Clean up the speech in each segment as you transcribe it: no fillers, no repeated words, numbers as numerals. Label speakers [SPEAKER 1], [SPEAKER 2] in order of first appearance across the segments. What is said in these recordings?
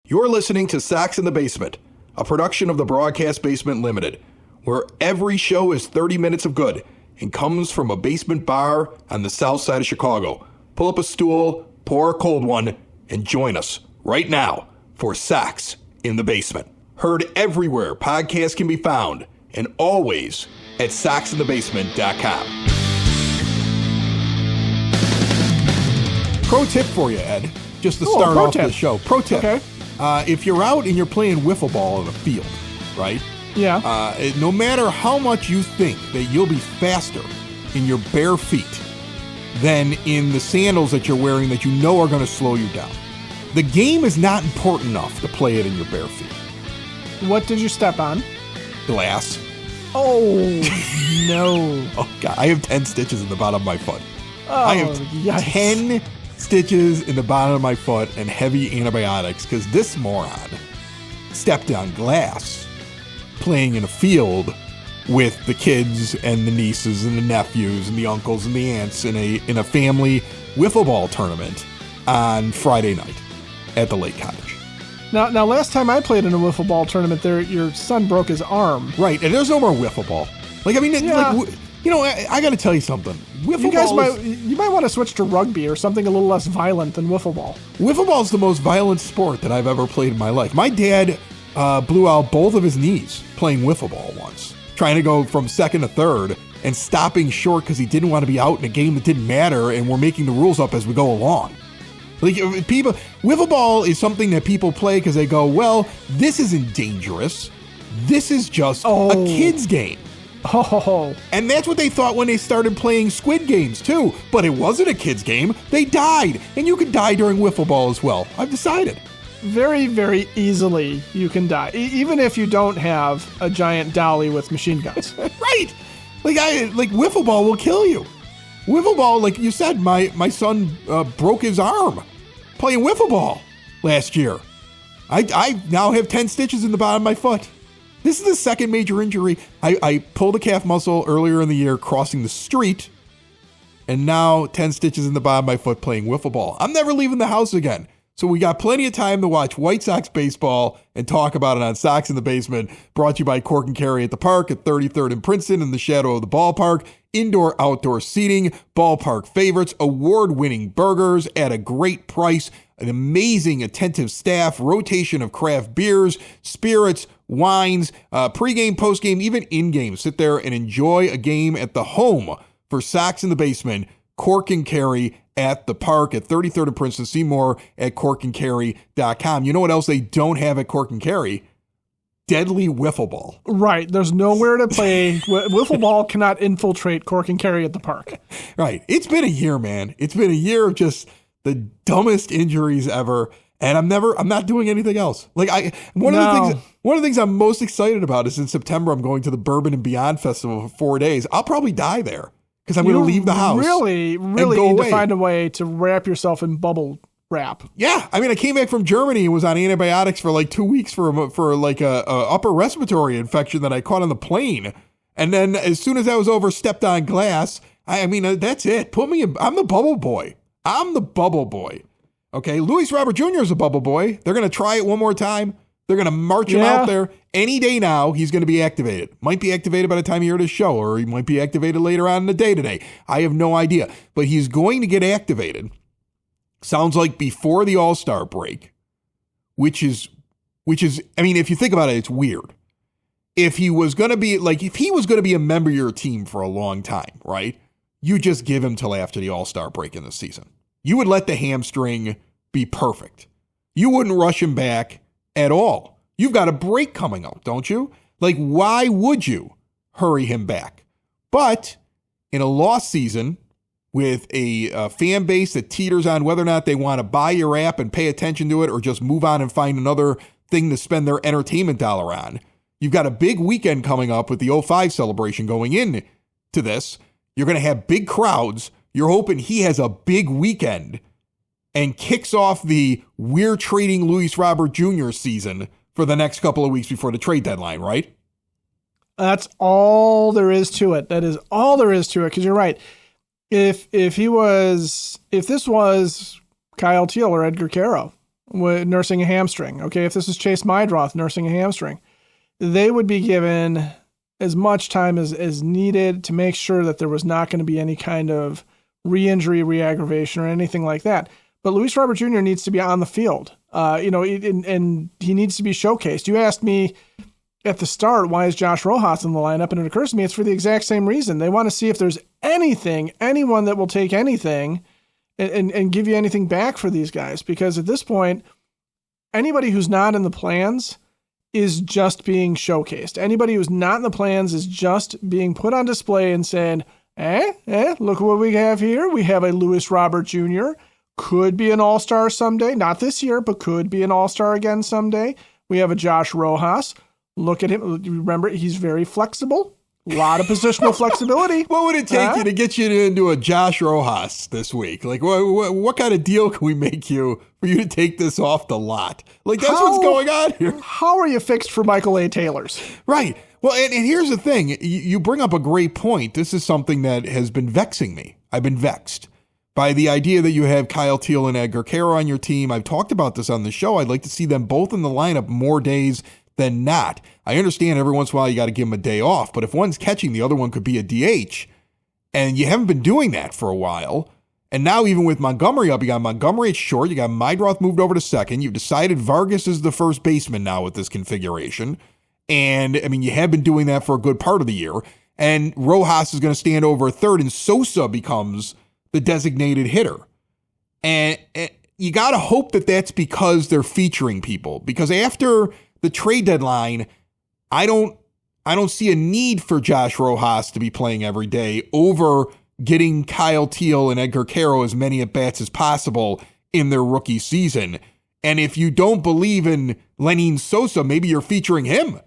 [SPEAKER 1] You're listening to Sox in the Basement, a production of the Broadcast Basement Limited, where every show is 30 minutes of good and comes from a basement bar on the south side of Chicago. Pull up a stool, pour a cold one, and join us right now for Sox in the Basement. Heard everywhere podcasts can be found, and always at soxinthebasement.com. Pro tip for you, Ed, just to start off the show. Pro tip.
[SPEAKER 2] Okay.
[SPEAKER 1] If you're out and you're playing wiffle ball in a field, right?
[SPEAKER 2] Yeah.
[SPEAKER 1] No matter how much you think that you'll be faster in your bare feet than in the sandals that you're wearing that you know are going to slow you down, the game is not important enough to play it in your bare feet.
[SPEAKER 2] What did you step on?
[SPEAKER 1] Glass.
[SPEAKER 2] Oh, no.
[SPEAKER 1] Oh, God. I have 10 stitches in the bottom of my foot.
[SPEAKER 2] Oh,
[SPEAKER 1] I have
[SPEAKER 2] yikes.
[SPEAKER 1] 10 stitches in the bottom of my foot and heavy antibiotics because this moron stepped on glass playing in a field with the kids and the nieces and the nephews and the uncles and the aunts in a family wiffle ball tournament on Friday night at the Lake Cottage.
[SPEAKER 2] Now, last time I played in a wiffle ball tournament, your son broke his arm.
[SPEAKER 1] Right, and there's no more wiffle ball. I got to tell you something.
[SPEAKER 2] You might want to switch to rugby or something a little less violent than wiffle ball.
[SPEAKER 1] Wiffle ball is the most violent sport that I've ever played in my life. My dad blew out both of his knees playing wiffle ball once, trying to go from second to third and stopping short because he didn't want to be out in a game that didn't matter, and we're making the rules up as we go along. Wiffle ball is something that people play because they go, well, this isn't dangerous. This is just a kid's game.
[SPEAKER 2] Oh.
[SPEAKER 1] And that's what they thought when they started playing Squid Games, too. But it wasn't a kid's game. They died. And you could die during wiffle ball as well. I've decided.
[SPEAKER 2] Very, very easily you can die. Even if you don't have a giant dolly with machine guns.
[SPEAKER 1] Right. Like wiffle ball will kill you. Wiffle ball, like you said, my son broke his arm playing wiffle ball last year. I now have 10 stitches in the bottom of my foot. This is the second major injury. I pulled a calf muscle earlier in the year crossing the street, and now 10 stitches in the bottom of my foot playing wiffle ball. I'm never leaving the house again. So we got plenty of time to watch White Sox baseball and talk about it on Sox in the Basement, brought to you by Cork and Carry at the Park at 33rd and Princeton in the shadow of the ballpark. Indoor-outdoor seating, ballpark favorites, award-winning burgers at a great price, an amazing attentive staff, rotation of craft beers, spirits, wines, pregame, postgame, even in-game. Sit there and enjoy a game at the home for Sox in the Basement, Cork and Carry at the Park at 33rd and Princeton. See more at corkandcarry.com. You know what else they don't have at Cork and Carry? Deadly wiffle ball.
[SPEAKER 2] Right. There's nowhere to play. Wiffle ball cannot infiltrate Cork and Carry at the Park.
[SPEAKER 1] Right. It's been a year, man. It's been a year of just the dumbest injuries ever. And I'm not doing anything else. One of the things I'm most excited about is in September, I'm going to the Bourbon and Beyond Festival for 4 days. I'll probably die there because I'm going to leave the house.
[SPEAKER 2] Really need to find a way to wrap yourself in bubble wrap.
[SPEAKER 1] Yeah. I mean, I came back from Germany and was on antibiotics for like 2 weeks for a upper respiratory infection that I caught on the plane. And then as soon as that was over, stepped on glass. That's it. I'm the bubble boy. I'm the bubble boy. Okay. Luis Robert Jr. is a bubble boy. They're going to try it one more time. They're going to march him out there any day now. He's going to be activated. Might be activated by the time you hear this show, or he might be activated later on in the day today. I have no idea. But he's going to get activated. Sounds like before the All-Star break, which is, I mean, if you think about it, it's weird. If he was going to be a member of your team for a long time, right? You just give him till after the All-Star break in the season. You would let the hamstring be perfect. You wouldn't rush him back at all. You've got a break coming up, don't you? Like, why would you hurry him back? But in a lost season with a fan base that teeters on whether or not they want to buy your app and pay attention to it or just move on and find another thing to spend their entertainment dollar on, you've got a big weekend coming up with the 05 celebration going in to this. You're going to have big crowds. You're hoping he has a big weekend and kicks off the we're trading Luis Robert Jr. season for the next couple of weeks before the trade deadline, right?
[SPEAKER 2] That's all there is to it. That is all there is to it. Because you're right. If this was Kyle Teal or Edgar Caro, nursing a hamstring. Okay, if this is Chase Meidroth nursing a hamstring, they would be given as much time as needed to make sure that there was not going to be any kind of re-injury, re-aggravation, or anything like that. But Luis Robert Jr. needs to be on the field, and he needs to be showcased. You asked me at the start, why is Josh Rojas in the lineup? And it occurs to me it's for the exact same reason. They want to see if there's anyone that will take anything and give you anything back for these guys. Because at this point, anybody who's not in the plans is just being showcased. Anybody who's not in the plans is just being put on display and saying, look what we have here. We have a Luis Robert Jr., could be an all-star someday. Not this year, but could be an all-star again someday. We have a Josh Rojas. Look at him. Remember, he's very flexible. A lot of positional flexibility.
[SPEAKER 1] What would it take you to get you into a Josh Rojas this week? Like, what kind of deal can we make you for you to take this off the lot? Like, that's what's going on here.
[SPEAKER 2] How are you fixed for Michael A. Taylor's?
[SPEAKER 1] Right. Well, and here's the thing. You bring up a great point. This is something that has been vexing me. I've been vexed by the idea that you have Kyle Teal and Edgar Quero on your team. I've talked about this on the show. I'd like to see them both in the lineup more days than not. I understand every once in a while you got to give them a day off, but if one's catching, the other one could be a DH, and you haven't been doing that for a while. And now even with Montgomery up, you got Montgomery at short, you got Meidroth moved over to second. You've decided Vargas is the first baseman now with this configuration. And, I mean, you have been doing that for a good part of the year. And Rojas is going to stand over at third, and Sosa becomes the designated hitter. And you got to hope that that's because they're featuring people. Because after the trade deadline, I don't see a need for Josh Rojas to be playing every day over getting Kyle Teal and Edgar Quero as many at-bats as possible in their rookie season. And if you don't believe in Lenin Sosa, maybe you're featuring him.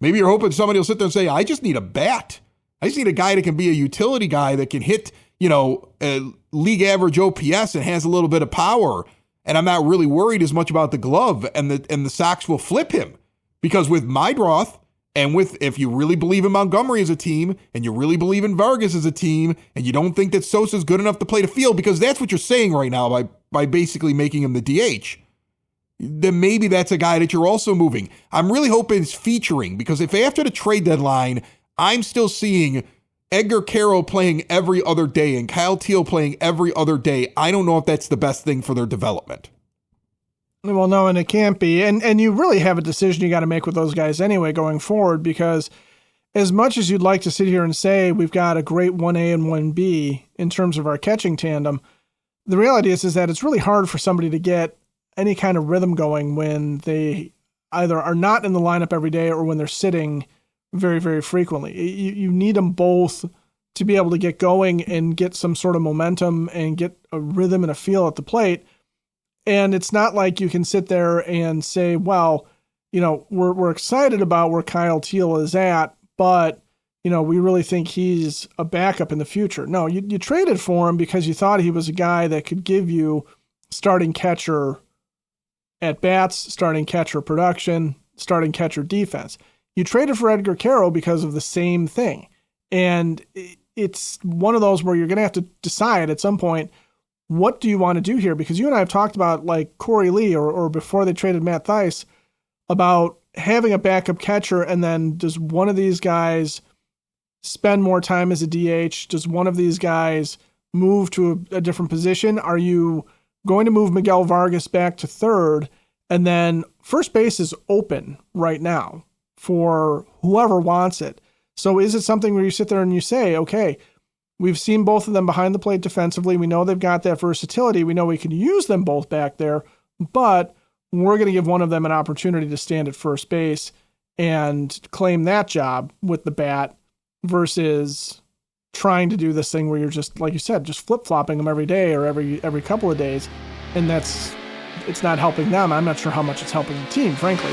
[SPEAKER 1] Maybe you're hoping somebody will sit there and say, I just need a bat. I just need a guy that can be a utility guy that can hit, a league average OPS and has a little bit of power. And I'm not really worried as much about the glove, and the Sox will flip him. Because with Meidroth, and if you really believe in Montgomery as a team, and you really believe in Vargas as a team, and you don't think that Sosa's good enough to play the field, because that's what you're saying right now by basically making him the DH, then maybe that's a guy that you're also moving. I'm really hoping it's featuring, because if after the trade deadline, I'm still seeing Edgar Quero playing every other day and Kyle Teal playing every other day, I don't know if that's the best thing for their development.
[SPEAKER 2] Well, no, and it can't be. And you really have a decision you got to make with those guys anyway going forward, because as much as you'd like to sit here and say we've got a great 1A and 1B in terms of our catching tandem, the reality is that it's really hard for somebody to get any kind of rhythm going when they either are not in the lineup every day or when they're sitting very, very frequently. You need them both to be able to get going and get some sort of momentum and get a rhythm and a feel at the plate. And it's not like you can sit there and say, well, we're excited about where Kyle Teal is at, but, we really think he's a backup in the future. No, you traded for him because you thought he was a guy that could give you starting catcher at bats, starting catcher production, starting catcher defense. You traded for Edgar Quero because of the same thing. And it's one of those where you're going to have to decide at some point, what do you want to do here? Because you and I have talked about, like Corey Lee or before they traded Matt Thaiss, about having a backup catcher, and then does one of these guys spend more time as a DH? Does one of these guys move to a different position? Are you going to move Miguel Vargas back to third? And then first base is open right now for whoever wants it. So is it something where you sit there and you say, okay, we've seen both of them behind the plate defensively. We know they've got that versatility. We know we can use them both back there, but we're going to give one of them an opportunity to stand at first base and claim that job with the bat versus trying to do this thing where you're just, like you said, just flip-flopping them every day or every couple of days. And it's not helping them. I'm not sure how much it's helping the team, frankly.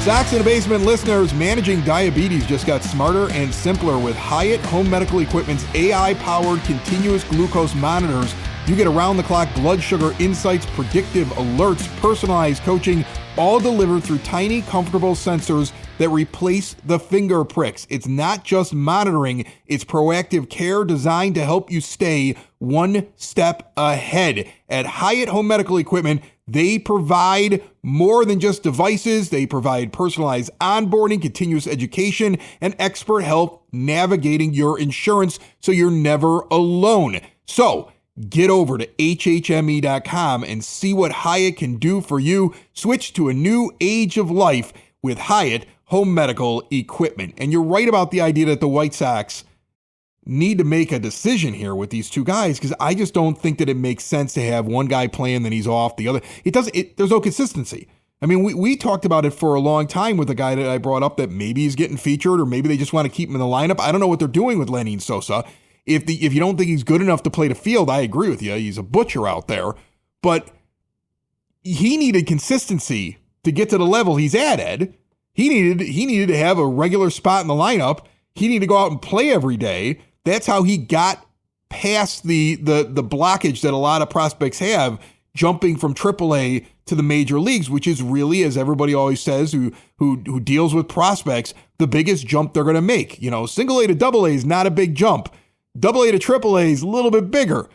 [SPEAKER 1] Sox in the Basement listeners, managing diabetes just got smarter and simpler with Hyatt Home Medical Equipment's AI-powered continuous glucose monitors. You get around-the-clock blood sugar insights, predictive alerts, personalized coaching, all delivered through tiny, comfortable sensors that replace the finger pricks. It's not just monitoring, it's proactive care designed to help you stay one step ahead. At Hyatt Home Medical Equipment, they provide more than just devices. They provide personalized onboarding, continuous education, and expert help navigating your insurance so you're never alone. So get over to hhme.com and see what Hyatt can do for you. Switch to a new age of life with Hyatt Home Medical Equipment. And you're right about the idea that the White Sox need to make a decision here with these two guys, because I just don't think that it makes sense to have one guy playing, then he's off, the other. There's no consistency. I mean, we talked about it for a long time with the guy that I brought up, that maybe he's getting featured or maybe they just want to keep him in the lineup. I don't know what they're doing with Lenny Sosa. If you don't think he's good enough to play the field, I agree with you. He's a butcher out there. But he needed consistency to get to the level he's at, Ed. He needed to have a regular spot in the lineup. He needed to go out and play every day. That's how he got past the blockage that a lot of prospects have, jumping from AAA to the major leagues, which is really, as everybody always says, who deals with prospects, the biggest jump they're going to make. You know, single A to double A is not a big jump. Double A to triple A is a little bit bigger.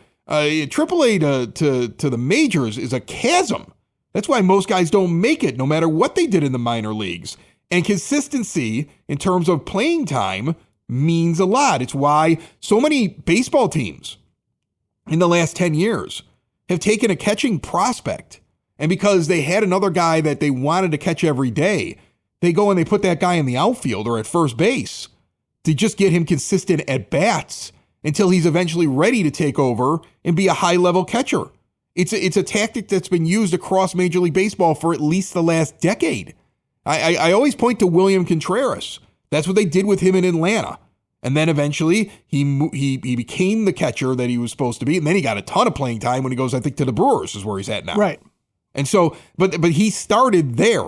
[SPEAKER 1] Triple A to the majors is a chasm. That's why most guys don't make it, no matter what they did in the minor leagues. And consistency in terms of playing time means a lot. It's why so many baseball teams in the last 10 years have taken a catching prospect, and because they had another guy that they wanted to catch every day, they go and they put that guy in the outfield or at first base to just get him consistent at bats until he's eventually ready to take over and be a high-level catcher. It's a tactic that's been used across Major League Baseball for at least the last decade. I always point to William Contreras. That's what they did with him in Atlanta. And then eventually he became the catcher that he was supposed to be. And then he got a ton of playing time when he goes, I think, to the Brewers is where he's at now.
[SPEAKER 2] Right.
[SPEAKER 1] And so, but he started there.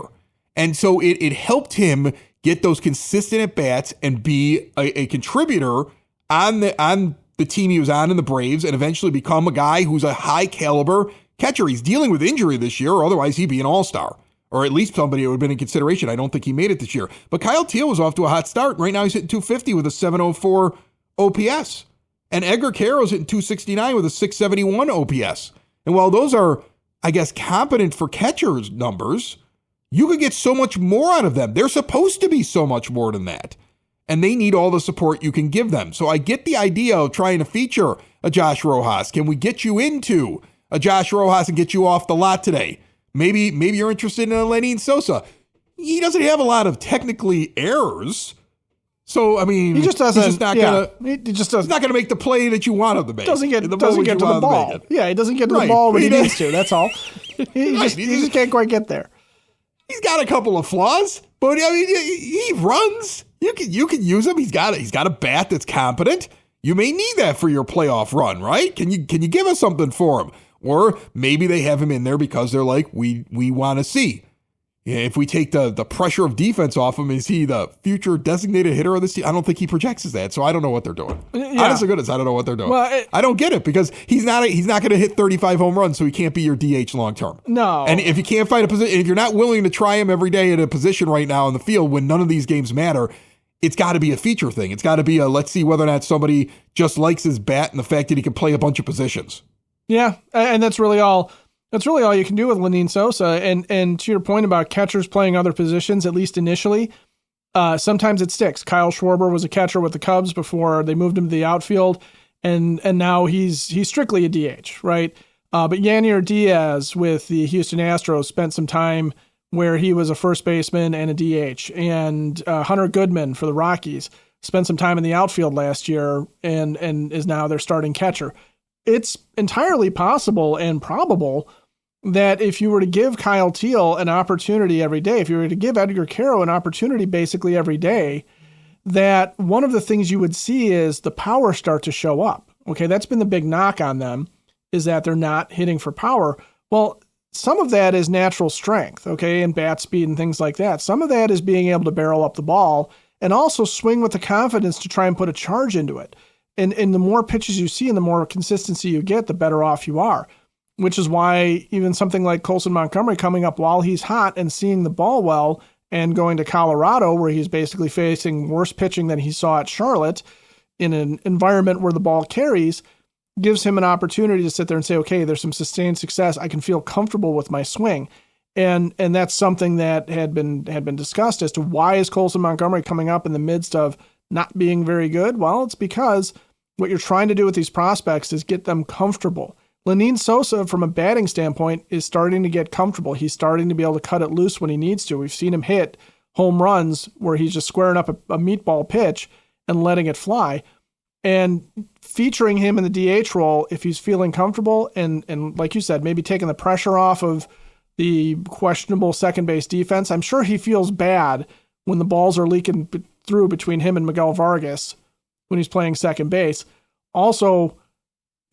[SPEAKER 1] And so it helped him get those consistent at-bats and be a contributor on the team he was on in the Braves, and eventually become a guy who's a high-caliber catcher. He's dealing with injury this year, or otherwise he'd be an all-star. Or at least somebody who would have been in consideration. I don't think he made it this year. But Kyle Teel was off to a hot start. Right now he's hitting 250 with a 704 OPS. And Edgar Caro's hitting 269 with a 671 OPS. And while those are, I guess, competent for catchers numbers, you could get so much more out of them. They're supposed to be so much more than that. And they need all the support you can give them. So I get the idea of trying to feature a Josh Rojas. Can we get you into a Josh Rojas and get you off the lot today? Maybe you're interested in a Lenny Sosa. He doesn't have a lot of technically errors. So, I mean,
[SPEAKER 2] he just doesn't.
[SPEAKER 1] He's not going to make the play that you want him to make.
[SPEAKER 2] Doesn't get to the ball. Yeah, he doesn't get to the ball when he needs to. That's all. He just can't quite get there.
[SPEAKER 1] He's got a couple of flaws, but I mean, he runs. You can use him. He's got a bat that's competent. You may need that for your playoff run, right? Can you give us something for him? Or maybe they have him in there because they're like, we want to see. If we take the pressure of defense off him, is he the future designated hitter of this team? I don't think he projects as that, so I don't know what they're doing. Yeah. Honest to goodness, I don't know what they're doing. Well, I don't get it, because he's not going to hit 35 home runs, so he can't be your DH long term.
[SPEAKER 2] No.
[SPEAKER 1] And if you can't find a position, if you're not willing to try him every day at a position right now in the field when none of these games matter, it's got to be a feature thing. It's got to be let's see whether or not somebody just likes his bat and the fact that he can play a bunch of positions.
[SPEAKER 2] Yeah, and that's really all. That's really all you can do with Lenny Sosa. And to your point about catchers playing other positions, at least initially, sometimes it sticks. Kyle Schwarber was a catcher with the Cubs before they moved him to the outfield, and now he's strictly a DH, right? But Yanier Diaz with the Houston Astros spent some time where he was a first baseman and a DH, and Hunter Goodman for the Rockies spent some time in the outfield last year and is now their starting catcher. It's entirely possible and probable that if you were to give Kyle Teel an opportunity every day, if you were to give Edgar Caro an opportunity basically every day, that one of the things you would see is the power start to show up. Okay, that's been the big knock on them, is that they're not hitting for power. Well, some of that is natural strength, okay, and bat speed and things like that. Some of that is being able to barrel up the ball and also swing with the confidence to try and put a charge into it. And the more pitches you see and the more consistency you get, the better off you are, which is why even something like Colson Montgomery coming up while he's hot and seeing the ball well and going to Colorado, where he's basically facing worse pitching than he saw at Charlotte in an environment where the ball carries, gives him an opportunity to sit there and say, okay, there's some sustained success. I can feel comfortable with my swing. And that's something that had been discussed as to why is Colson Montgomery coming up in the midst of not being very good? Well, it's because what you're trying to do with these prospects is get them comfortable. Lenyn Sosa, from a batting standpoint, is starting to get comfortable. He's starting to be able to cut it loose when he needs to. We've seen him hit home runs where he's just squaring up a meatball pitch and letting it fly. And featuring him in the DH role, if he's feeling comfortable and like you said, maybe taking the pressure off of the questionable second base defense, I'm sure he feels bad when the balls are leaking through between him and Miguel Vargas when he's playing second base. Also,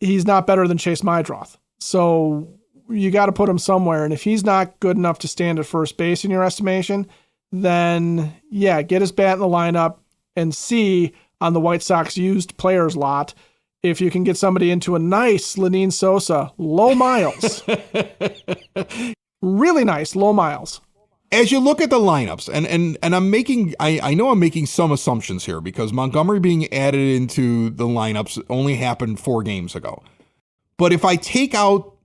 [SPEAKER 2] he's not better than Chase Mydroth. So you got to put him somewhere. And if he's not good enough to stand at first base in your estimation, then yeah, get his bat in the lineup and see on the White Sox used players lot if you can get somebody into a nice Lenyn Sosa, low miles. Really nice, low miles.
[SPEAKER 1] As you look at the lineups, and I know I'm making some assumptions here because Montgomery being added into the lineups only happened 4 games ago. But if I take out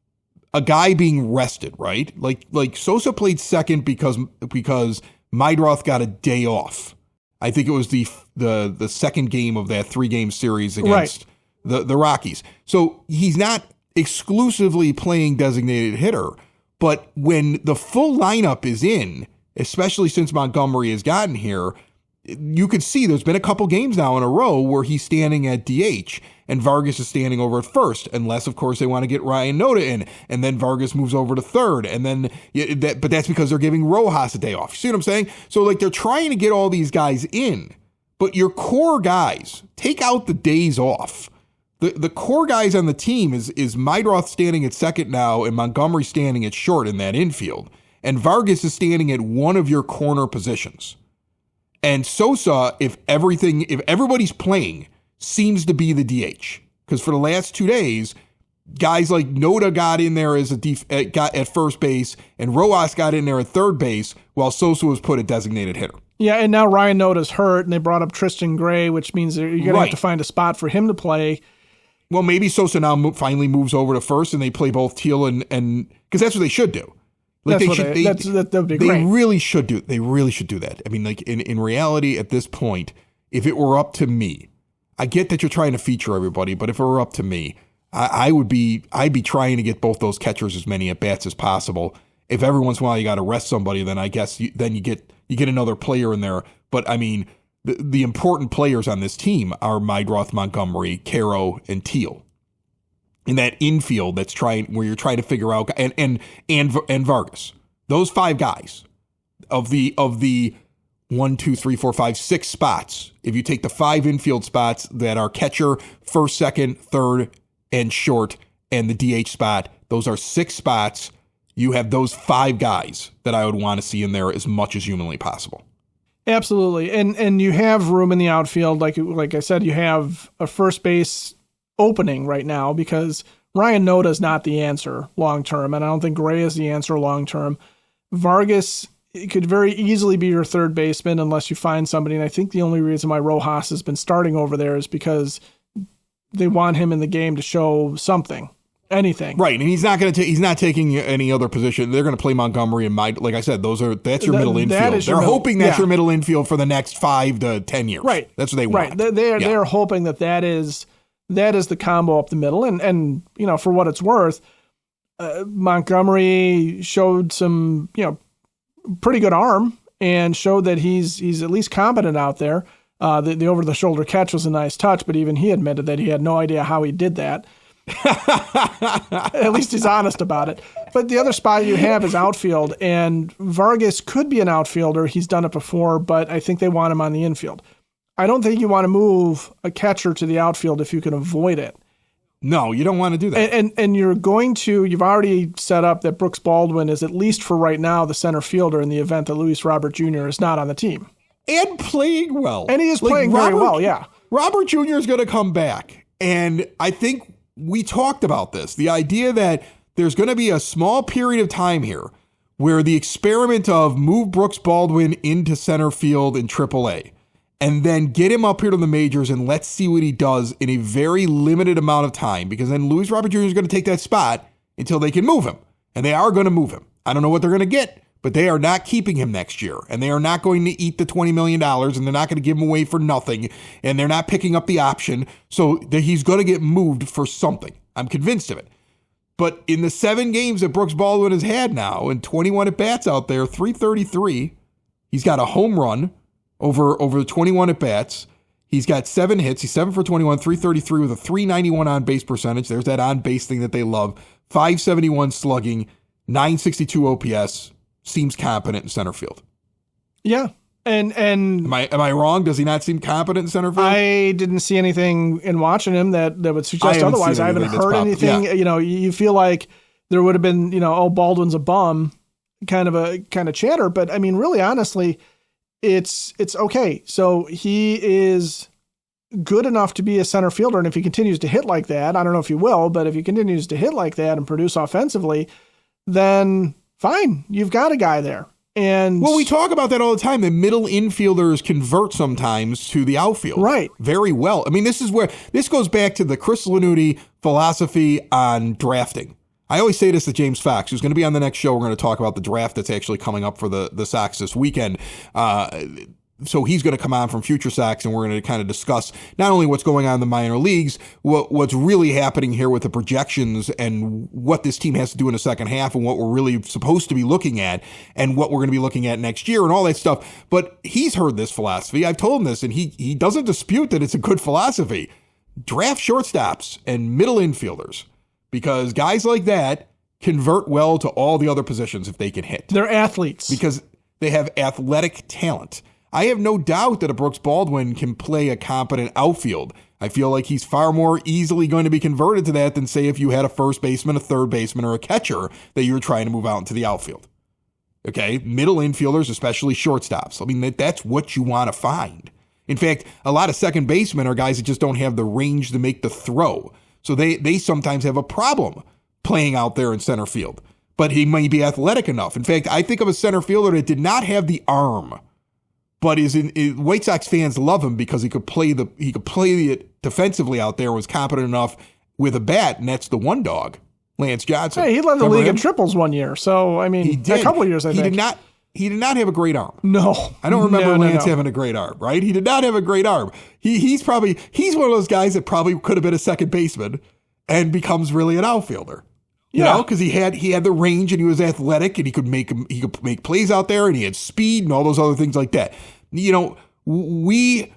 [SPEAKER 1] a guy being rested, right? Like Sosa played second because Mydroth got a day off. I think it was the second game of that 3-game series against the Rockies. So he's not exclusively playing designated hitter. But when the full lineup is in, especially since Montgomery has gotten here, you could see there's been a couple games now in a row where he's standing at DH and Vargas is standing over at first, unless, of course, they want to get Ryan Noda in, and then Vargas moves over to third, and then but that's because they're giving Rojas a day off. You see what I'm saying? So, like, they're trying to get all these guys in, but your core guys, take out the days off. The core guys on the team is Mydroth standing at second now and Montgomery standing at short in that infield. And Vargas is standing at one of your corner positions. And Sosa, if everybody's playing, seems to be the DH. Because for the last 2 days, guys like Noda got in there as got at first base and Rojas got in there at third base while Sosa was put at designated hitter.
[SPEAKER 2] Yeah, and now Ryan Noda's hurt and they brought up Tristan Gray, which means you're going to have to find a spot for him to play.
[SPEAKER 1] Well, maybe Sosa now finally moves over to first and they play both Teal and because that's what they should do. Like
[SPEAKER 2] that would be great.
[SPEAKER 1] They really should do that. I mean, like in reality, at this point, if it were up to me, I get that you're trying to feature everybody, but if it were up to me, I'd be trying to get both those catchers as many at bats as possible. If every once in a while you got to rest somebody, then I guess you get another player in there. But I mean, the important players on this team are Mydroth, Montgomery, Caro, and Teal. In that infield where you're trying to figure out and Vargas. Those 5 guys of the 1, 2, 3, 4, 5, 6 spots. If you take the 5 infield spots that are catcher, first, second, third, and short, and the DH spot, those are 6 spots. You have those 5 guys that I would want to see in there as much as humanly possible.
[SPEAKER 2] Absolutely. And you have room in the outfield. Like I said, you have a first base opening right now because Ryan Noda is not the answer long-term, and I don't think Gray is the answer long-term. Vargas could very easily be your third baseman unless you find somebody, and I think the only reason why Rojas has been starting over there is because they want him in the game to show something. Anything.
[SPEAKER 1] Right, and he's not taking any other position. They're going to play Montgomery and like I said, that's your middle infield. They're hoping that's your middle infield for the next 5 to 10 years.
[SPEAKER 2] Right.
[SPEAKER 1] That's what they want.
[SPEAKER 2] Right. They're hoping that is the combo up the middle, and you know, for what it's worth, Montgomery showed some, you know, pretty good arm and showed that he's at least competent out there. The over the shoulder catch was a nice touch, but even he admitted that he had no idea how he did that. At least he's honest about it. But the other spot you have is outfield, and Vargas could be an outfielder. He's done it before, but I think they want him on the infield. I don't think you want to move a catcher to the outfield if you can avoid it.
[SPEAKER 1] No, you don't want to do that.
[SPEAKER 2] And you've already set up that Brooks Baldwin is, at least for right now, the center fielder in the event that Luis Robert Jr. is not on the team.
[SPEAKER 1] And playing well.
[SPEAKER 2] And he is playing very well, yeah.
[SPEAKER 1] Robert Jr. is going to come back. And I think we talked about this. The idea that there's going to be a small period of time here where the experiment of move Brooks Baldwin into center field in AAA and then get him up here to the majors and let's see what he does in a very limited amount of time, because then Luis Robert Jr. is going to take that spot until they can move him. And they are going to move him. I don't know what they're going to get, but they are not keeping him next year. And they are not going to eat the $20 million, and they're not going to give him away for nothing. And they're not picking up the option. So he's going to get moved for something. I'm convinced of it. But in the 7 games that Brooks Baldwin has had now, and 21 at-bats out there, 333, he's got a home run over the 21 at-bats. He's got 7 hits. He's 7 for 21, 333 with a 391 on-base percentage. There's that on-base thing that they love. 571 slugging, 962 OPS. Seems competent in center field.
[SPEAKER 2] Yeah. And
[SPEAKER 1] am I wrong? Does he not seem competent in center field?
[SPEAKER 2] I didn't see anything in watching him that would suggest otherwise. I haven't heard anything. Yeah. You know, you feel like there would have been, oh, Baldwin's a bum kind of chatter. But I mean, really, honestly, it's okay. So he is good enough to be a center fielder. And if he continues to hit like that, I don't know if he will, but if he continues to hit like that and produce offensively, then fine, you've got a guy there. And
[SPEAKER 1] well, we talk about that all the time. The middle infielders convert sometimes to the outfield.
[SPEAKER 2] Right.
[SPEAKER 1] Very well. I mean, this goes back to the Chris Lanuti philosophy on drafting. I always say this to James Fox, who's going to be on the next show. We're going to talk about the draft that's actually coming up for the Sox this weekend. So he's going to come on from Future Sox, and we're going to kind of discuss not only what's going on in the minor leagues, what's really happening here with the projections and what this team has to do in the second half and what we're really supposed to be looking at and what we're going to be looking at next year and all that stuff. But he's heard this philosophy. I've told him this, and he doesn't dispute that it's a good philosophy. Draft shortstops and middle infielders, because guys like that convert well to all the other positions if they can hit.
[SPEAKER 2] They're athletes.
[SPEAKER 1] Because they have athletic talent. I have no doubt that a Brooks Baldwin can play a competent outfield. I feel like he's far more easily going to be converted to that than, say, if you had a first baseman, a third baseman, or a catcher that you were trying to move out into the outfield. Okay? Middle infielders, especially shortstops. I mean, that's what you want to find. In fact, a lot of second basemen are guys that just don't have the range to make the throw. So they sometimes have a problem playing out there in center field. But he might be athletic enough. In fact, I think of a center fielder that did not have the arm, but White Sox fans love him because he could play it defensively out there, was competent enough with a bat, and that's the one dog, Lance Johnson.
[SPEAKER 2] Hey, he led the league in triples one year. So I mean, a couple of years. I think
[SPEAKER 1] he did not have a great arm.
[SPEAKER 2] No,
[SPEAKER 1] I don't remember Lance having a great arm. Right? He did not have a great arm. He's one of those guys that probably could have been a second baseman and becomes really an outfielder. You know, because he had the range and he was athletic and he could make plays out there and he had speed and all those other things like that. You know, we've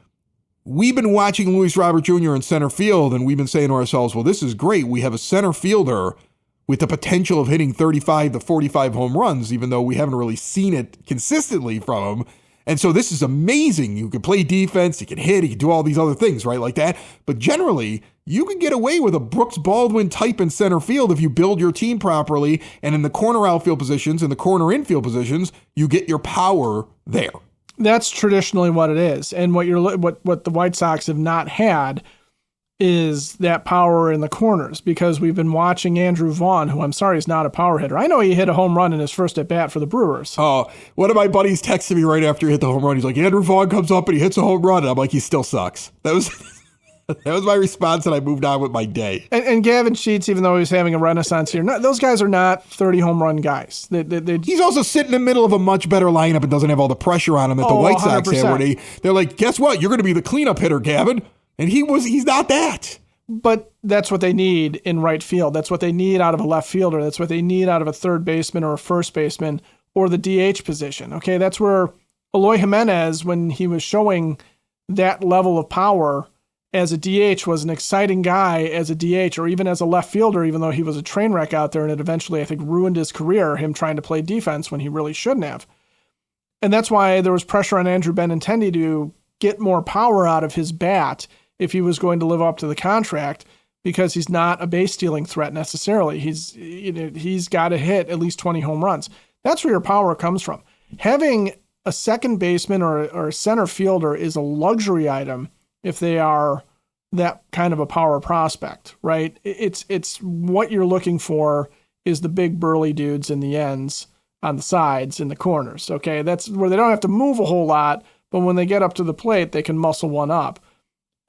[SPEAKER 1] been watching Luis Robert Jr. in center field, and we've been saying to ourselves, well, this is great. We have a center fielder with the potential of hitting 35 to 45 home runs, even though we haven't really seen it consistently from him. And so this is amazing. You can play defense, he can hit, he can do all these other things, right, like that. But generally, you can get away with a Brooks Baldwin type in center field if you build your team properly, and in the corner outfield positions and the corner infield positions, you get your power there.
[SPEAKER 2] That's traditionally what it is. And what the White Sox have not had is that power in the corners, because we've been watching Andrew Vaughn, who I'm sorry is not a power hitter. I know he hit a home run in his first at bat for the Brewers.
[SPEAKER 1] Oh, one of my buddies texted me right after he hit the home run. He's like, Andrew Vaughn comes up and he hits a home run. And I'm like, he still sucks. That was my response, and I moved on with my day.
[SPEAKER 2] And Gavin Sheets, even though he's having a renaissance here, those guys are not 30 home run guys.
[SPEAKER 1] He's also sitting in the middle of a much better lineup and doesn't have all the pressure on him that the White Sox have, where they're like, guess what? You're going to be the cleanup hitter, Gavin. And he's not that.
[SPEAKER 2] But that's what they need in right field. That's what they need out of a left fielder. That's what they need out of a third baseman or a first baseman or the DH position. Okay, that's where Eloy Jimenez, when he was showing that level of power as a DH, was an exciting guy as a DH or even as a left fielder, even though he was a train wreck out there, and it eventually, I think, ruined his career, him trying to play defense when he really shouldn't have. And that's why there was pressure on Andrew Benintendi to get more power out of his bat if he was going to live up to the contract, because he's not a base stealing threat necessarily. He's got to hit at least 20 home runs. That's where your power comes from. Having a second baseman or a center fielder is a luxury item if they are that kind of a power prospect, right? It's what you're looking for is the big burly dudes in the ends on the sides in the corners. Okay, that's where they don't have to move a whole lot, but when they get up to the plate, they can muscle one up,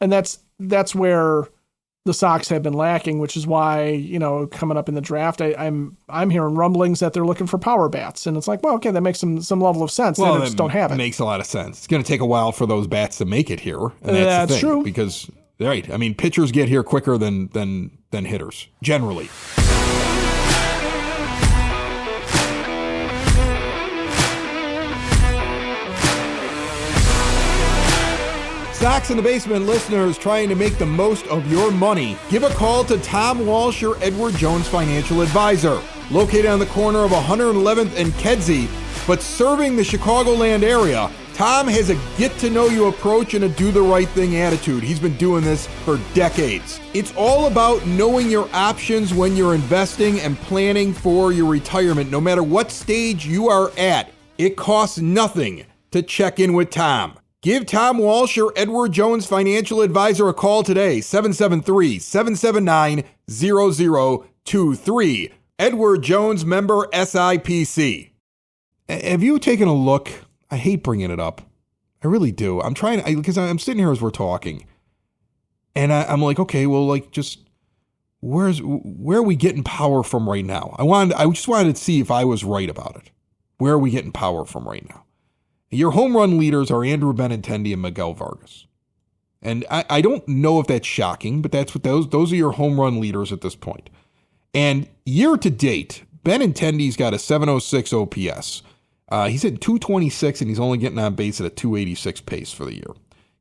[SPEAKER 2] and that's where the Sox have been lacking, which is why, coming up in the draft, I'm hearing rumblings that they're looking for power bats, and it's like, well, okay, that makes some level of sense. Well, they just don't have it.
[SPEAKER 1] Makes a lot of sense. It's going to take a while for those bats to make it here, and
[SPEAKER 2] that's
[SPEAKER 1] the thing,
[SPEAKER 2] true.
[SPEAKER 1] Because right, I mean, pitchers get here quicker than hitters generally. Sox in the Basement listeners trying to make the most of your money. Give a call to Tom Walsh, your Edward Jones financial advisor. Located on the corner of 111th and Kedzie, but serving the Chicagoland area, Tom has a get-to-know-you approach and a do-the-right-thing attitude. He's been doing this for decades. It's all about knowing your options when you're investing and planning for your retirement. No matter what stage you are at, it costs nothing to check in with Tom. Give Tom Walsh, your Edward Jones financial advisor, a call today, 773-779-0023. Edward Jones, member SIPC. Have you taken a look? I hate bringing it up. I really do. I'm trying to, because I'm sitting here as we're talking, and I'm like, okay, well, like, just where are we getting power from right now? I just wanted to see if I was right about it. Where are we getting power from right now? Your home run leaders are Andrew Benintendi and Miguel Vargas. And I don't know if that's shocking, but that's what those are your home run leaders at this point. And year to date, Benintendi's got a 706 OPS. He's at 226, and he's only getting on base at a 286 pace for the year.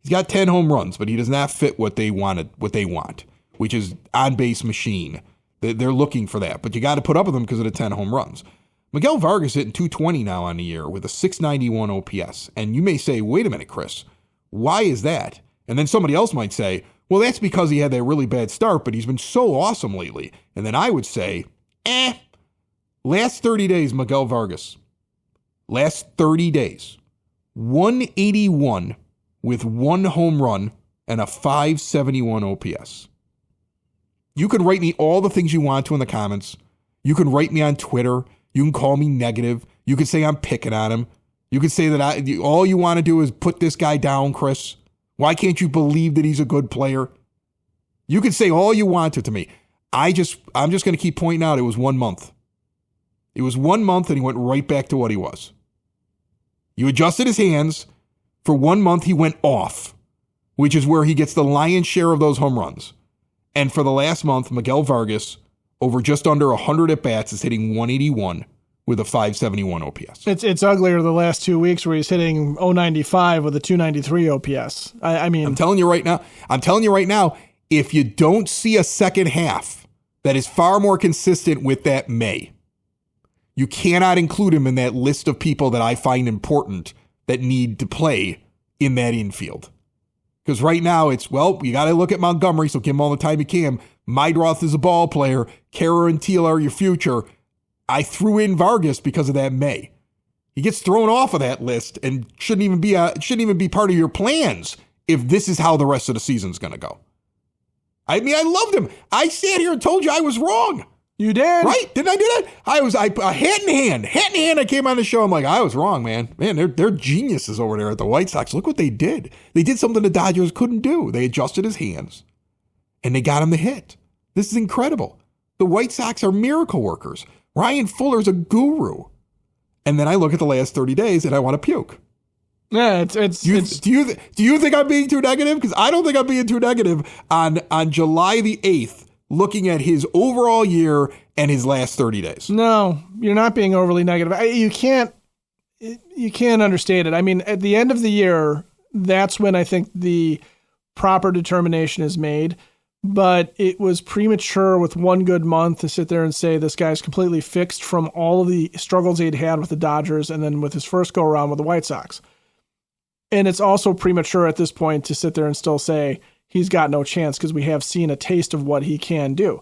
[SPEAKER 1] He's got 10 home runs, but he does not fit what they want, which is on-base machine. They're looking for that, but you got to put up with them because of the 10 home runs. Miguel Vargas hitting 220 now on the year with a 691 OPS. And you may say, wait a minute, Chris, why is that? And then somebody else might say, well, that's because he had that really bad start, but he's been so awesome lately. And then I would say, last 30 days, Miguel Vargas, last 30 days, 181 with 1 home run and a 571 OPS. You can write me all the things you want to in the comments. You can write me on Twitter. You can call me negative. You can say I'm picking on him. You can say that all you want to do is put this guy down, Chris. Why can't you believe that he's a good player? You can say all you want to me. I'm just going to keep pointing out it was 1 month. It was 1 month and he went right back to what he was. You adjusted his hands. For 1 month, he went off, which is where he gets the lion's share of those home runs. And for the last month, Miguel Vargas, over just under 100 at-bats, is hitting 181 with a 571 OPS.
[SPEAKER 2] It's uglier the last 2 weeks where he's hitting 095 with a 293 OPS. I mean,
[SPEAKER 1] I'm telling you right now, if you don't see a second half that is far more consistent with that May, you cannot include him in that list of people that I find important that need to play in that infield. Because right now it's, well, you got to look at Montgomery, so give him all the time you can. Meidroth is a ball player. Kara and Teal are your future. I threw in Vargas because of that May. He gets thrown off of that list and shouldn't even be part of your plans if this is how the rest of the season's going to go. I mean, I loved him. I sat here and told you I was wrong.
[SPEAKER 2] You did.
[SPEAKER 1] Right? Didn't I do that? I hat in hand, I came on the show. I'm like, I was wrong, man. Man, they're geniuses over there at the White Sox. Look what they did. They did something the Dodgers couldn't do. They adjusted his hands, and they got him the hit. This is incredible. The White Sox are miracle workers. Ryan Fuller's a guru. And then I look at the last 30 days, and I want to puke.
[SPEAKER 2] Yeah,
[SPEAKER 1] do you think I'm being too negative? Because I don't think I'm being too negative on July the 8th. Looking at his overall year and his last 30 days.
[SPEAKER 2] No, you're not being overly negative. You can't understate it. I mean, at the end of the year, that's when I think the proper determination is made. But it was premature with 1 good month to sit there and say this guy's completely fixed from all of the struggles he'd had with the Dodgers and then with his first go-around with the White Sox. And it's also premature at this point to sit there and still say, he's got no chance because we have seen a taste of what he can do.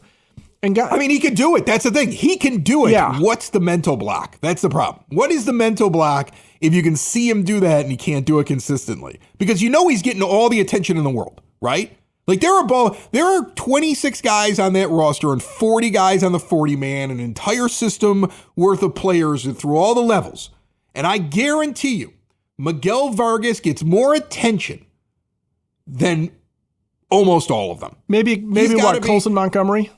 [SPEAKER 2] And
[SPEAKER 1] he can do it. That's the thing. He can do it.
[SPEAKER 2] Yeah.
[SPEAKER 1] What's the mental block? That's the problem. What is the mental block if you can see him do that and he can't do it consistently? Because you know he's getting all the attention in the world, right? Like there are 26 guys on that roster and 40 guys on the 40-man, an entire system worth of players through all the levels. And I guarantee you, Miguel Vargas gets more attention than almost all of them.
[SPEAKER 2] Maybe what, Colson Montgomery?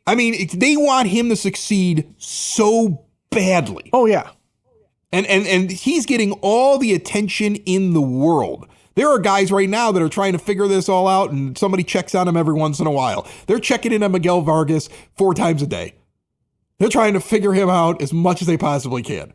[SPEAKER 1] I mean, they want him to succeed so badly.
[SPEAKER 2] Oh, yeah.
[SPEAKER 1] And he's getting all the attention in the world. There are guys right now that are trying to figure this all out, and somebody checks on him every once in a while. They're checking in on Miguel Vargas 4 times a day. They're trying to figure him out as much as they possibly can.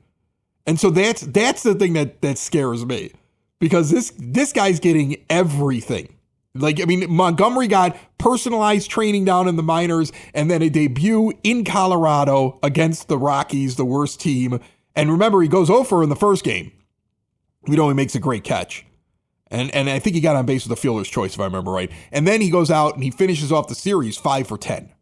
[SPEAKER 1] And so that's the thing that scares me, because this guy's getting everything. Like, I mean, Montgomery got personalized training down in the minors and then a debut in Colorado against the Rockies, the worst team. And remember, he goes 0 in the first game. He makes a great catch. And I think he got on base with a fielder's choice, if I remember right. And then he goes out and he finishes off the series 5 for 10.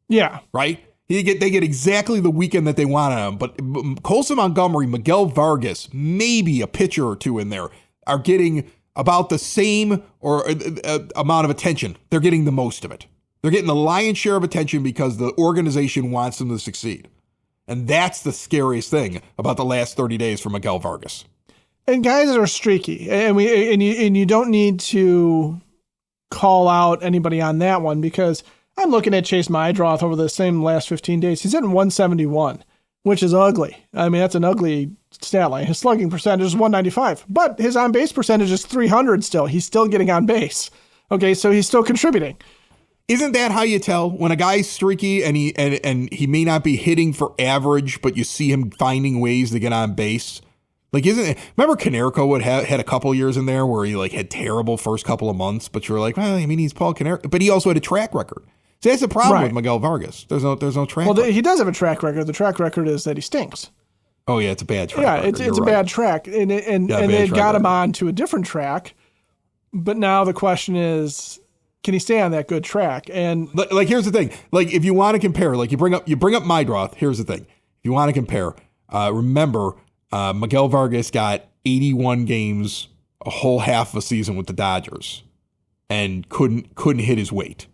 [SPEAKER 2] Yeah.
[SPEAKER 1] Right? They get exactly the weekend that they want on him. But Colson Montgomery, Miguel Vargas, maybe a pitcher or two in there, are getting about the same or amount of attention. They're getting the most of it. They're getting the lion's share of attention because the organization wants them to succeed. And that's the scariest thing about the last 30 days for Miguel Vargas.
[SPEAKER 2] And guys are streaky, and you don't need to call out anybody on that one, because I'm looking at Chase Mydroth over the same last 15 days. He's hitting 171, which is ugly. I mean, that's an ugly stat line. His slugging percentage is 195, but his on-base percentage is 300 still. He's still getting on base. Okay, so he's still contributing.
[SPEAKER 1] Isn't that how you tell when a guy's streaky and he may not be hitting for average, but you see him finding ways to get on base? Like, remember Konerko had a couple years in there where he like had terrible first couple of months, but you're like, well, I mean, he's Paul Konerko, but he also had a track record. So that's the problem with Miguel Vargas. There's no track record.
[SPEAKER 2] Well, he does have a track record. The track record is that he stinks.
[SPEAKER 1] Oh yeah, it's a bad track.
[SPEAKER 2] Yeah, it's a bad track, and they got him on to a different track. But now the question is, can he stay on that good track? And
[SPEAKER 1] like, here's the thing. Like, if you want to compare, like you bring up Mydroth. Here's the thing. If you want to compare, remember. Miguel Vargas got 81 games, a whole half of a season with the Dodgers, and couldn't hit his weight.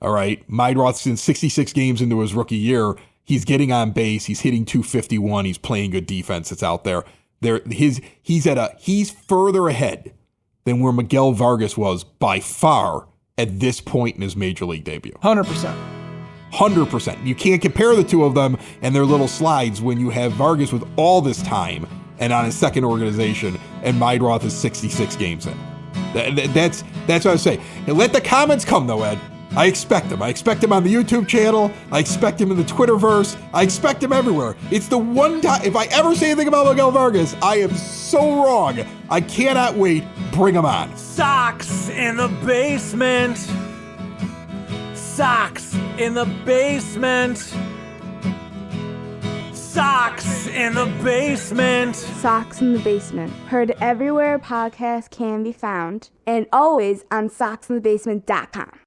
[SPEAKER 1] All right, Mydroth's in 66 games into his rookie year. He's getting on base. He's hitting 251. He's playing good defense. It's out there. He's further ahead than where Miguel Vargas was by far at this point in his major league debut.
[SPEAKER 2] 100%.
[SPEAKER 1] 100%. You can't compare the two of them and their little slides when you have Vargas with all this time and on his second organization, and Mydroth is 66 games in. That's what I say. And let the comments come, though, Ed. I expect them. I expect them on the YouTube channel. I expect them in the Twitterverse. I expect them everywhere. It's the one time, if I ever say anything about Miguel Vargas, I am so wrong. I cannot wait. Bring them on.
[SPEAKER 3] Sox in the basement. Sox in the basement. Sox in the basement.
[SPEAKER 4] Sox in the Basement. Heard everywhere podcasts can be found, and always on soxinthebasement.com.